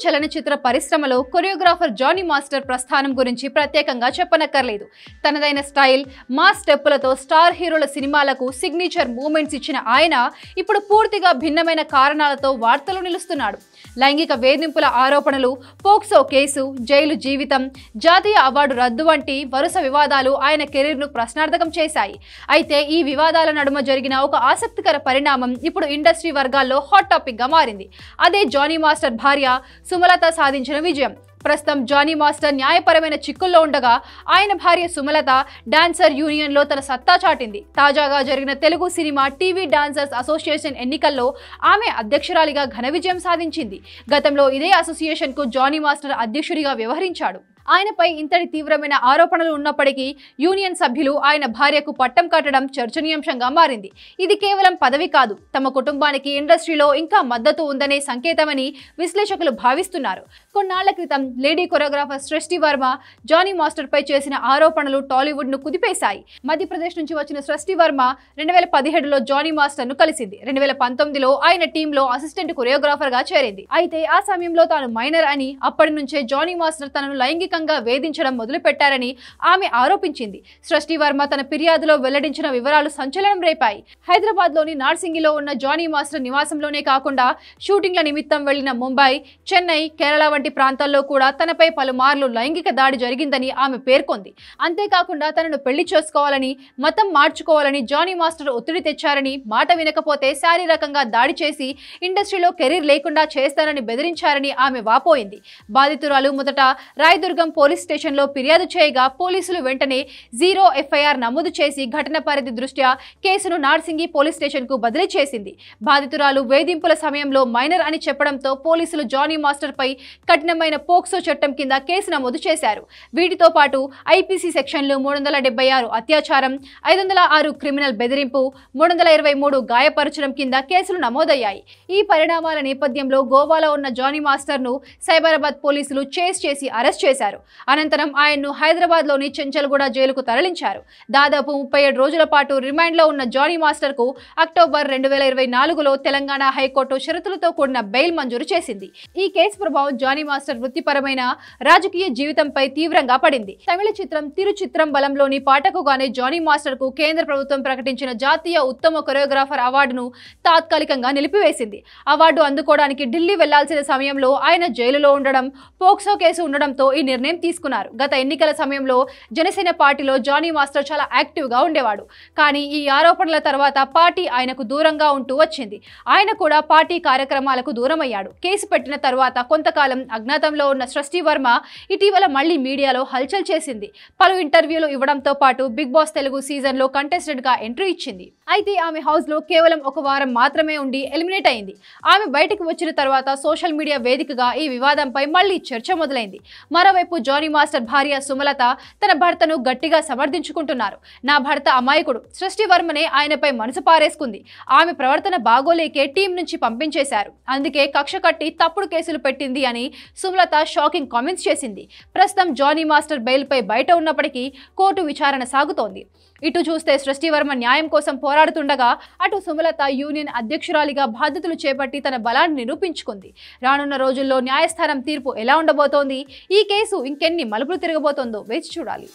చలనచిత్ర పరిశ్రమలో choreographer Johnny master ప్రస్థానం గురించి ప్రత్యేకంగా చెప్పనక్కర్లేదు. తనదైన స్టైల్, మాస్ స్టెప్పులతో స్టార్ హీరోల సినిమాలకు సిగ్నేచర్ మూమెంట్స్ ఇచ్చిన ఆయన ఇప్పుడు పూర్తిగా భిన్నమైన కారణాలతో వార్తలు నిలుస్తున్నాడు. లైంగిక వేధింపుల ఆరోపణలు, పోక్సో కేసు, జైలు జీవితం, జాతీయ అవార్డు రద్దు వంటి వరుస వివాదాలు ఆయన కెరీర్ను ప్రశ్నార్థకం చేశాయి. అయితే ఈ వివాదాల నడుమ జరిగిన ఒక ఆసక్తికర పరిణామం ఇప్పుడు ఇండస్ట్రీ వర్గాల్లో హాట్ టాపిక్ గా మారింది. అదే జానీ మాస్టర్ భార్య సుమలత సాధించిన విజయం. ప్రస్తుతం జానీ మాస్టర్ న్యాయపరమైన చిక్కుల్లో ఉండగా ఆయన భార్య సుమలత డాన్సర్ యూనియన్లో తన సత్తా చాటింది. తాజాగా జరిగిన Telugu cinema TV dancers association ఎన్నికల్లో ఆమె అధ్యక్షురాలిగా ఘన విజయం సాధించింది. గతంలో ఇదే అసోసియేషన్కు జానీ మాస్టర్ అధ్యక్షుడిగా వ్యవహరించాడు. ఆయనపై ఇంతటి తీవ్రమైన ఆరోపణలు ఉన్నప్పటికీ యూనియన్ సభ్యులు ఆయన భార్యకు పట్టం కట్టడం చర్చనీయాంశంగా మారింది. ఇది కేవలం పదవి కాదు, తమ కుటుంబానికి ఇండస్ట్రీలో ఇంకా మద్దతు ఉందనే సంకేతమని విశ్లేషకులు భావిస్తున్నారు. కొన్నాళ్ల క్రితం లేడీ కొరియోగ్రాఫర్ సృష్టి వర్మ జానీ మాస్టర్ పై చేసిన ఆరోపణలు టాలీవుడ్ ను కుదిపేశాయి. మధ్యప్రదేశ్ నుంచి వచ్చిన సృష్టి వర్మ 2017లో జానీ మాస్టర్ ను కలిసింది. 2019లో ఆయన టీంలో అసిస్టెంట్ కొరియోగ్రాఫర్ గా చేరింది. అయితే ఆ సమయంలో తాను మైనర్ అని, అప్పటి నుంచే జానీ మాస్టర్ తనను లైంగిక వేధించడం మొదలు పెట్టారని ఆమె ఆరోపించింది. సృష్టి వర్మ తన ఫిర్యాదులో వెల్లడించిన వివరాలు సంచలనం రేపాయి. హైదరాబాద్ లోని నార్సింగిలో ఉన్న జానీ మాస్టర్ నివాసంలోనే కాకుండా షూటింగ్ల నిమిత్తం వెళ్లిన ముంబై, చెన్నై, కేరళ వంటి ప్రాంతాల్లో కూడా తనపై పలుమార్లు లైంగిక దాడి జరిగిందని ఆమె పేర్కొంది. అంతేకాకుండా తనను పెళ్లి చేసుకోవాలని, మతం మార్చుకోవాలని జానీ మాస్టర్ ఒత్తిడి తెచ్చారని, మాట వినకపోతే శారీరకంగా దాడి చేసి ఇండస్ట్రీలో కెరీర్ లేకుండా చేస్తానని బెదిరించారని ఆమె వాపోయింది. బాధితురాలు మొదట రాయదుర్గం పోలీస్ స్టేషన్లో ఫిర్యాదు చేయగా పోలీసులు వెంటనే 0 ఎఫ్ఐఆర్ నమోదు చేసి ఘటన పరిధి దృష్ట్యా కేసును నార్సింగి పోలీస్ స్టేషన్ కు బదిలీ చేసింది. బాధితురాలు వేధింపుల సమయంలో మైనర్ అని చెప్పడంతో పోలీసులు జానీ మాస్టర్ పై కఠినమైన పోక్సో చట్టం కింద కేసు నమోదు చేశారు. వీటితో పాటు ఐపీసీ సెక్షన్లు 376 అత్యాచారం, 506 క్రిమినల్ బెదిరింపు, 323 గాయపరచడం కింద కేసులు నమోదయ్యాయి. ఈ పరిణామాల నేపథ్యంలో గోవాలో ఉన్న జానీ మాస్టర్ ను సైబరాబాద్ పోలీసులు చేస్ చేసి అరెస్ట్ చేశారు. అనంతరం ఆయన్ను హైదరాబాద్ లోని చెంచల్గూడ జైలుకు తరలించారు. దాదాపు 37 రోజుల పాటు రిమాండ్ లో ఉన్న జానీ మాస్టర్ కు అక్టోబర్ 2024లో తెలంగాణ హైకోర్టు షరతులతో కూడిన బెయిల్ మంజూరు చేసింది. ఈ కేసు ప్రభావం జానీ మాస్టర్ వృత్తిపరమైన, రాజకీయ జీవితంపై తీవ్రంగా పడింది. తమిళ చిత్రం తిరుచిత్రంబలంలోని పాటకుగానే జానీ మాస్టర్ కు కేంద్ర ప్రభుత్వం ప్రకటించిన జాతీయ ఉత్తమ కొరియోగ్రాఫర్ అవార్డును తాత్కాలికంగా నిలిపివేసింది. అవార్డు అందుకోవడానికి ఢిల్లీ వెళ్లాల్సిన సమయంలో ఆయన జైలులో ఉండడం, పోక్సో కేసు ఉండడంతో ఈ నిర్ణయం తీసుకున్నారు. గత ఎన్నికల సమయంలో జనసేన పార్టీలో జానీ మాస్టర్ చాలా యాక్టివ్ గా ఉండేవాడు. కానీ ఈ ఆరోపణల తర్వాత పార్టీ ఆయనకు దూరంగా ఉంటూ వచ్చింది. ఆయన కూడా పార్టీ కార్యక్రమాలకు దూరమయ్యాడు. కేసు పెట్టిన తర్వాత కొంతకాలం అజ్ఞాతంలో ఉన్న సృష్టి వర్మ ఇటీవల మళ్లీ మీడియాలో హల్చల్ చేసింది. పలు ఇంటర్వ్యూలు ఇవ్వడంతో పాటు బిగ్ బాస్ తెలుగు సీజన్ లో కంటెస్టెంట్ గా ఎంట్రీ ఇచ్చింది. అయితే ఆమె హౌస్ లో కేవలం ఒక వారం మాత్రమే ఉండి ఎలిమినేట్ అయింది. ఆమె బయటకు వచ్చిన తర్వాత సోషల్ మీడియా వేదికగా ఈ వివాదంపై మళ్లీ చర్చ మొదలైంది. మరోవైపు జానీ మాస్టర్ భార్య సుమలత తన భర్తను గట్టిగా సమర్థించుకుంటున్నారు. నా భర్త అమాయకుడు, సృష్టి వర్మనే ఆయనపై మనసు పారేసుకుంది. ఆమె ప్రవర్తన బాగోలేకే టీం నుంచి పంపించేశారు. అందుకే కక్ష కట్టి తప్పుడు కేసులు పెట్టింది అని సుమలత షాకింగ్ కామెంట్స్ చేసింది. ప్రస్తుతం జానీ మాస్టర్ బెయిల్ పై బయట ఉన్నప్పటికీ కోర్టు విచారణ సాగుతోంది. ఇటు చూస్తే సృష్టి వర్మ న్యాయం కోసం పోరాడుతుండగా, అటు సుమలత యూనియన్ అధ్యక్షురాలిగా బాధ్యతలు చేపట్టి తన బలాన్ని నిరూపించుకుంది. రానున్న రోజుల్లో న్యాయస్థానం తీర్పు ఎలా ఉండబోతోంది, ఈ కేసు ఇంకెన్ని మలుపులు తిరగబోతోందో వేచి చూడాలి.